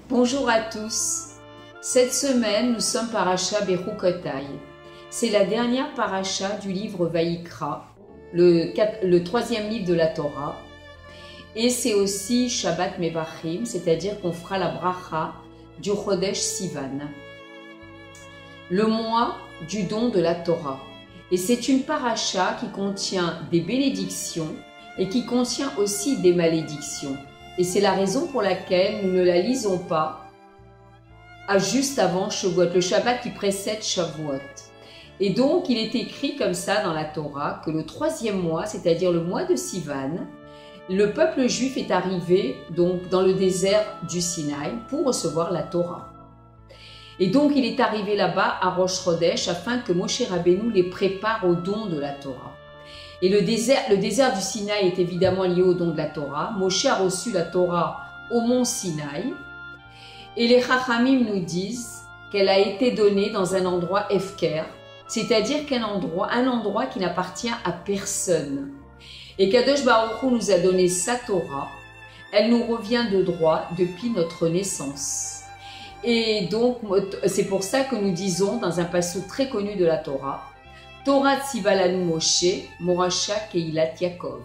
Bonjour à tous. Cette semaine, nous sommes Parasha Bechukotai. C'est la dernière paracha du livre Vaïkra, le troisième livre de la Torah. Et c'est aussi Shabbat Mevachim, c'est-à-dire qu'on fera la bracha du Chodesh Sivan, le mois du don de la Torah. Et c'est une paracha qui contient des bénédictions et qui contient aussi des malédictions. Et c'est la raison pour laquelle nous ne la lisons pas juste avant Shavuot, le Shabbat qui précède Shavuot. Et donc, il est écrit comme ça dans la Torah que le troisième mois, c'est-à-dire le mois de Sivan, le peuple juif est arrivé donc dans le désert du Sinaï pour recevoir la Torah. Et donc, il est arrivé là-bas à Rosh Chodesh afin que Moshe Rabbeinu les prépare au don de la Torah. Et le désert du Sinaï est évidemment lié au don de la Torah. Moshe a reçu la Torah au mont Sinaï. Et les Chachamim nous disent qu'elle a été donnée dans un endroit Hefker, c'est-à-dire un endroit qui n'appartient à personne. Et Kadosh Baruch Hu nous a donné sa Torah. Elle nous revient de droit depuis notre naissance. Et donc, c'est pour ça que nous disons dans un passage très connu de la Torah, Torah Tzivalanu Moshe, Morasha Keilat Yaakov.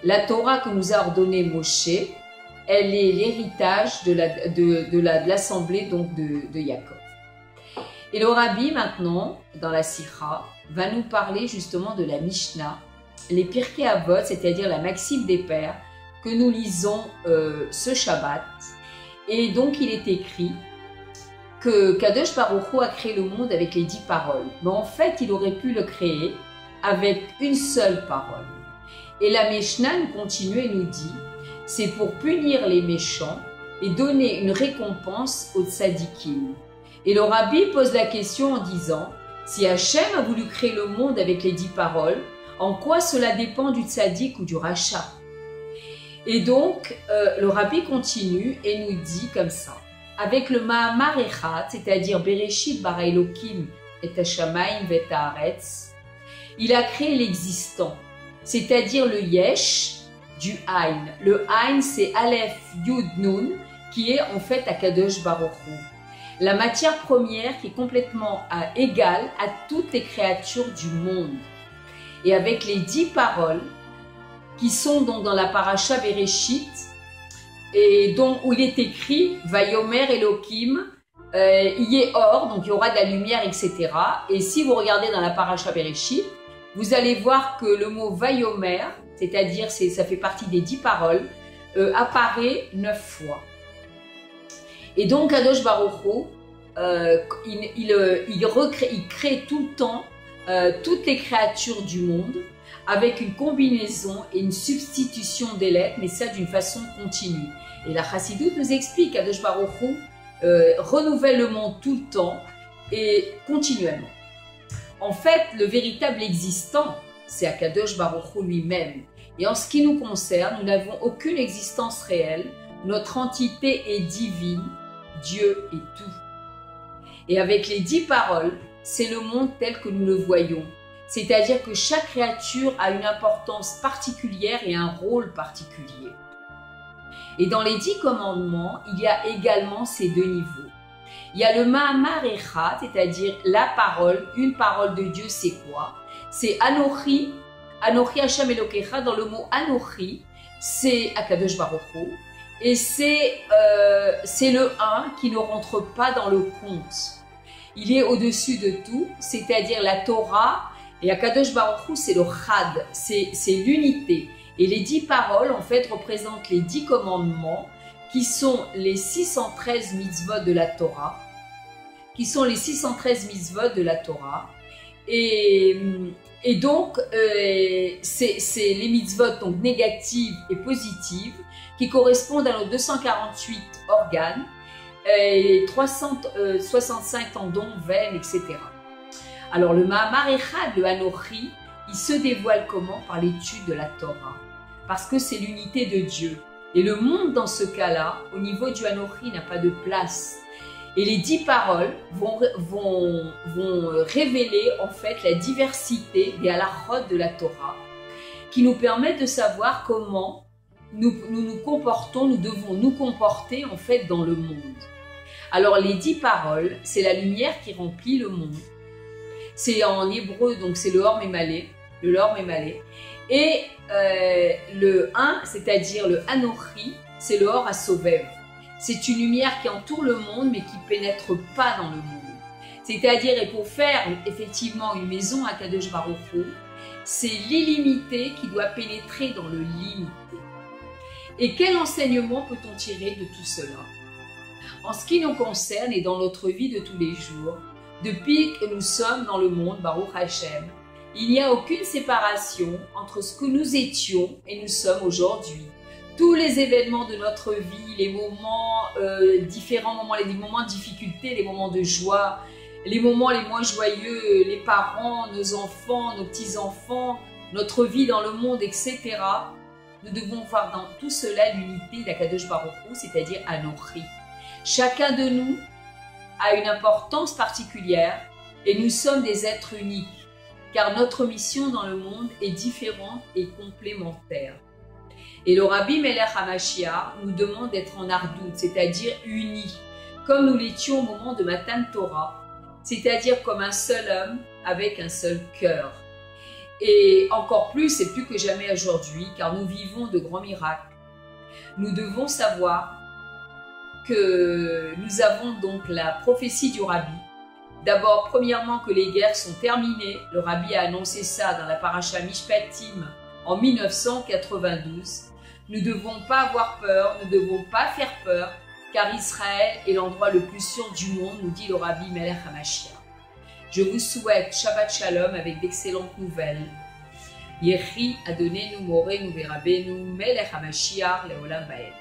La Torah que nous a ordonnée Moshe, elle est l'héritage de l'assemblée donc de Yaakov. Et le Rabbi maintenant, dans la Sikha, va nous parler justement de la Mishnah, les Pirkei Avot, c'est-à-dire la Maxime des Pères, que nous lisons ce Shabbat. Et donc il est écrit que Kadosh Baruch Hu a créé le monde avec les 10 paroles. Mais en fait, il aurait pu le créer avec une seule parole. Et la Mishnah nous continue et nous dit, c'est pour punir les méchants et donner une récompense aux tzadikim. Et le Rabbi pose la question en disant, si Hachem a voulu créer le monde avec les 10 paroles, en quoi cela dépend du tzadik ou du rachat? Et donc, le Rabbi continue et nous dit comme ça. Avec le Mahamar Echad, c'est-à-dire Bereshit bara Elokim et Hashamayim vet haaretz, il a créé l'existant, c'est-à-dire le Yesh du Ain. Le Ain, c'est Aleph Yud Nun, qui est en fait Akadosh Baruch Hu. La matière première qui est complètement égale à toutes les créatures du monde. Et avec les 10 paroles, qui sont donc dans la paracha Bereshit, et donc où il est écrit Vayomer Elohim, Yehor, donc il y aura de la lumière, etc. Et si vous regardez dans la paracha Bereshit, vous allez voir que le mot Vayomer, c'est-à-dire ça fait partie des 10 paroles, apparaît 9 fois. Et donc Kadosh Baruch Hu, il crée tout le temps toutes les créatures du monde avec une combinaison et une substitution des lettres, mais ça d'une façon continue. Et la Chassidut nous explique qu'Kadosh Baruch Hu renouvelle le monde tout le temps et continuellement. En fait, le véritable existant, c'est Akadosh Baruch Hu lui-même. Et en ce qui nous concerne, nous n'avons aucune existence réelle. Notre entité est divine, Dieu est tout. Et avec les 10 paroles, c'est le monde tel que nous le voyons. C'est-à-dire que chaque créature a une importance particulière et un rôle particulier. Et dans les 10 commandements, il y a également ces 2 niveaux. Il y a le Mahamar Echad, c'est-à-dire la parole, une parole de Dieu, c'est quoi? C'est Anochi, Anochi Hashem Elokecha. Dans le mot Anochi, c'est Akadosh Baruch Hu. Et c'est le 1 qui ne rentre pas dans le compte. Il est au-dessus de tout, c'est-à-dire la Torah. Et Akadosh Baruch Hu, c'est le Chad, c'est l'unité. Et les 10 paroles, en fait, représentent les 10 commandements, qui sont les 613 mitzvot de la Torah. Et donc, c'est les mitzvot donc, négatives et positives, qui correspondent à nos 248 organes, et 365 tendons, veines, etc. Alors le Mahamar Echad, le Anochi, il se dévoile comment? Par l'étude de la Torah. Parce que c'est l'unité de Dieu. Et le monde dans ce cas-là, au niveau du Anochi, n'a pas de place. Et les 10 paroles vont révéler en fait la diversité des halachot de la Torah, qui nous permettent de savoir comment nous nous comportons, nous devons nous comporter en fait dans le monde. Alors les 10 paroles, c'est la lumière qui remplit le monde. C'est en hébreu, donc c'est le Or Mémalé, le Lor Mémalé. Et le 1, c'est-à-dire le Anochi, c'est le Or Assovev. C'est une lumière qui entoure le monde, mais qui ne pénètre pas dans le monde. C'est-à-dire, et pour faire effectivement une maison à Kadosh Baruch Hu, c'est l'illimité qui doit pénétrer dans le limité. Et quel enseignement peut-on tirer de tout cela? En ce qui nous concerne et dans notre vie de tous les jours, depuis que nous sommes dans le monde, Baruch Hashem, il n'y a aucune séparation entre ce que nous étions et nous sommes aujourd'hui. Tous les événements de notre vie, les moments différents, les moments de difficulté, les moments de joie, les moments les moins joyeux, les parents, nos enfants, nos petits-enfants, notre vie dans le monde, etc. Nous devons voir dans tout cela l'unité d'Akadosh Baruch Hu, c'est-à-dire Anochi. Chacun de nous a une importance particulière et nous sommes des êtres uniques, car notre mission dans le monde est différente et complémentaire. Et le Rabbi Melech HaMashiach nous demande d'être en ardout, c'est-à-dire unis, comme nous l'étions au moment de Matan Torah, c'est-à-dire comme un seul homme avec un seul cœur. Et encore plus, et plus que jamais aujourd'hui, car nous vivons de grands miracles. Nous devons savoir que nous avons donc la prophétie du Rabbi. D'abord, premièrement, que les guerres sont terminées. Le Rabbi a annoncé ça dans la paracha Mishpatim en 1992. Nous ne devons pas avoir peur, nous ne devons pas faire peur, car Israël est l'endroit le plus sûr du monde, nous dit le Rabbi Melech HaMashiach. Je vous souhaite Shabbat Shalom avec d'excellentes nouvelles. Yehi Adonenu Morenu Verabenu Melech HaMashiach Leolam Vaed.